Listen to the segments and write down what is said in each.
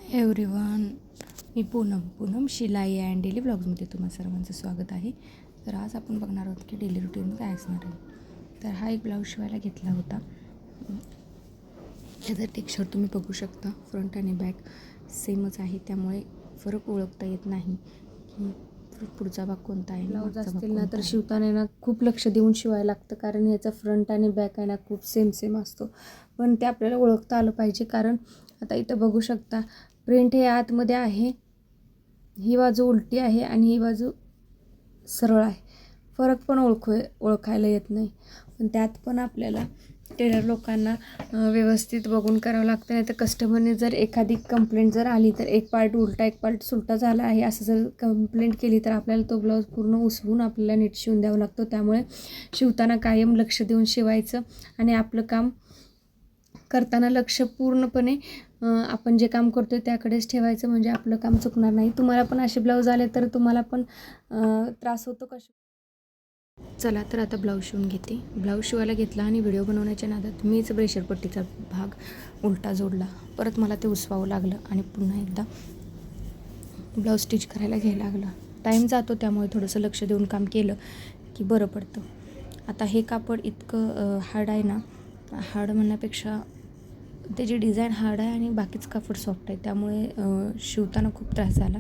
Everyone, मी पूनम शिलाई and daily ब्लॉग्समध्ये तुम्हा सर्वांचं स्वागत आहे. तर आज आपण बघणार आहोत की डेली रुटीन काय असणार आहे. तर हा एक ब्लाऊज शिवायला घेतला होता. याचा टेक्स्चर तुम्ही बघू शकता. फ्रंट आणि बॅक सेमच आहे, त्यामुळे फरक ओळखता येत नाही की पुढचा भाग कोणता आहे. ब्लाऊज असतील ना तर शिवताना ना खूप लक्ष देऊन शिवायला लागतं, कारण याचा फ्रंट आणि बॅक आहे ना खूप सेम असतो. पण ते आपल्याला ओळखता आलं पाहिजे, कारण आता इथं बघू शकता प्रिंट हे आतमध्ये आहे, ही बाजू उलटी आहे आणि ही बाजू सरळ आहे. फरक पण ओळखायला येत नाही. पण त्यात पण आपल्याला टेलर लोकांना व्यवस्थित बघून करावं लागतं. नाही तर कस्टमरने जर एखादी कंप्लेंट जर आली तर एक पार्ट उलटा एक पार्ट सुलटा झाला आहे असं जर कंप्लेंट केली तर आपल्याला तो ब्लाऊज पूर्ण उसवून आपल्याला नीट शिवून द्यावं लागतो. त्यामुळे शिवताना कायम लक्ष देऊन शिवायचं आणि आपलं काम करताना लक्ष पूर्णपणे आपण जे काम करतो त्याकडेच ठेवायचं, म्हणजे आपलं काम चुकणार नाही. तुम्हाला पण असे ब्लाऊज आले तर तुम्हाला पण त्रास होतो का? चला तर आता ब्लाऊज शिवून घेते. ब्लाऊज शिवायला घेतला आणि व्हिडिओ बनवण्याच्या नादात मीच ब्रेशरपट्टीचा भाग उलटा जोडला. परत मला ते उसवावं लागलं आणि पुन्हा एकदा ब्लाऊज स्टिच करायला घ्यायला लागलं. टाईम जातो, त्यामुळे थोडंसं लक्ष देऊन काम केलं की बरं पडतं. आता हे कापड इतकं हार्ड आहे ना, हार्ड म्हणण्यापेक्षा त्याची डिझाईन हार्ड आहे आणि बाकीचं कापड सॉफ्ट आहे, त्यामुळे शिवताना खूप त्रास झाला.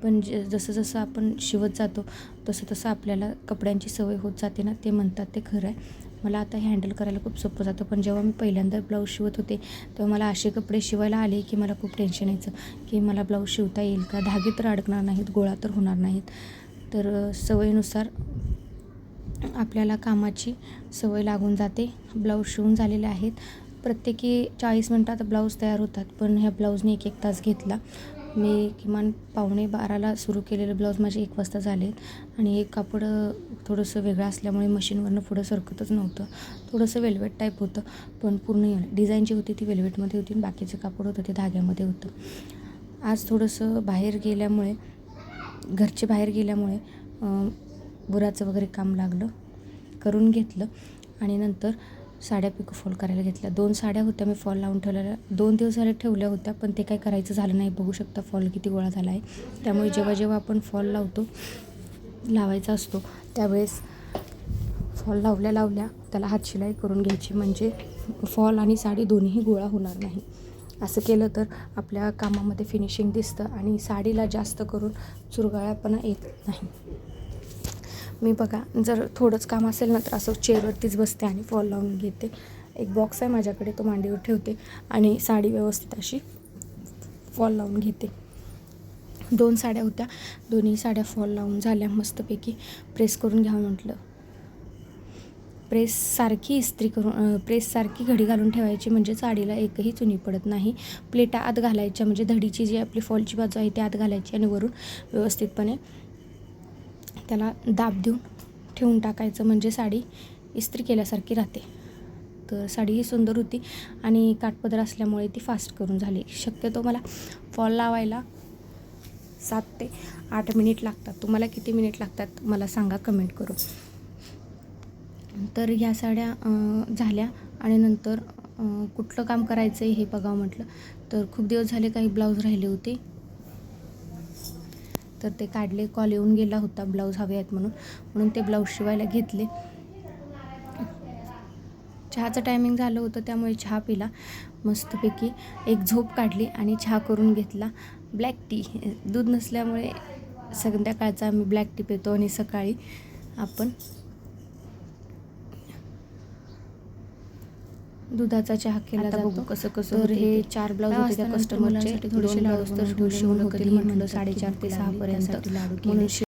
पण जसं जसं आपण शिवत जातो तसं तसं आपल्याला कपड्यांची सवय होत जाते ना, ते म्हणतात ते खरं आहे. मला आता हे हँडल करायला खूप सोपं जातं. पण जेव्हा मी पहिल्यांदा ब्लाऊज शिवत होते तेव्हा मला असे कपडे शिवायला आले की मला खूप टेन्शन यायचं की मला ब्लाऊज शिवता येईल का, धागे तर अडकणार नाहीत, गोळा तर होणार नाहीत. तर सवयीनुसार आपल्याला कामाची सवय लागून जाते. ब्लाऊज शिवून झालेले आहेत. प्रत्येकी 40 मिनटात ब्लाऊज तयार होतात, पण ह्या ब्लाऊजने एक तास घेतला. मी किमान 11:45ला सुरू केलेलं ब्लाऊज माझे 1 वाजता झाले. आणि हे कापड थोडंसं वेगळं असल्यामुळे मशीनवरनं पुढं सरकतच नव्हतं. थोडंसं वेल्वेट टाईप होतं, पण पूर्ण डिझाईन जी होती ती वेल्वेटमध्ये होती आणि बाकीचं कापड होतं ते धाग्यामध्ये होतं. आज थोडंसं घरचे बाहेर गेल्यामुळे बुराचं वगैरे काम लागलं, करून घेतलं. आणि नंतर साड्या पिको फॉल करायला घेतल्या. 2 साड्या होत्या मी फॉल लावून ठेवलेल्या. 2 दिवस झाले ठेवल्या होत्या, पण ते काही करायचं झालं नाही. बघू शकता फॉल किती गोळा झाला आहे. त्यामुळे जेव्हा आपण फॉल लावायचा असतो त्यावेळेस फॉल लावल्या त्याला हातशिलाई करून घ्यायची, म्हणजे फॉल आणि साडी दोन्हीही गोळा होणार नाही. असं केलं तर आपल्या कामामध्ये फिनिशिंग दिसतं आणि साडीला जास्त करून चुरगाळापणा येत नाही. मी बघा, जर थोडंच काम असेल ना तर असं चेअरवरतीच बसते आणि फॉल लावून घेते. एक बॉक्स आहे माझ्याकडे, तो मांडीवर ठेवते आणि साडी व्यवस्थित अशी फॉल लावून घेते. 2 साड्या होत्या, दोन्ही साड्या फॉल लावून झाल्या. मस्तपैकी प्रेस करून घ्यावं म्हटलं. प्रेस सारखी घडी घालून ठेवायची, म्हणजे साडीला एकही चुनी पडत नाही. प्लेटा आत घालायच्या, म्हणजे धडीची जी आपली फॉलची बाजू आहे ती आत घालायची आणि वरून व्यवस्थितपणे त्याला दाब देऊन ठेवून टाकायचं, म्हणजे साडी इस्त्री केल्यासारखी राहते. तर साडी ही सुंदर होती आणि काठपदर असल्यामुळे ती फास्ट करून झाली. शक्यतो मला फॉल लावायला 7 ते 8 मिनिट लागतात. तुम्हाला किती मिनिट लागतात मला सांगा कमेंट करून. तर ह्या साड्या झाल्या आणि नंतर कुठलं काम करायचं आहे हे बघावं म्हटलं. तर खूप दिवस झाले काही ब्लाऊज राहिले होते, तर ते काढले. कॉल येऊन गेला होता ब्लाऊज हवे आहेत म्हणून ते ब्लाऊज शिवायला घेतले. चहाचं टायमिंग झालं होतं, त्यामुळे चहा पिला. मस्तपैकी एक झोप काढली आणि चहा करून घेतला. ब्लॅक टी, दूध नसल्यामुळे संध्याकाळचा आम्ही ब्लॅक टी पितो आणि सकाळी आपण दुधाचा चहा केला जातो. कसं तर हे 4 ब्लाऊज होते त्या कस्टमरचे. थोडेसे ब्लाऊज तर शिवून होते, म्हटलं 4:30 ते 6 पर्यंत म्हणून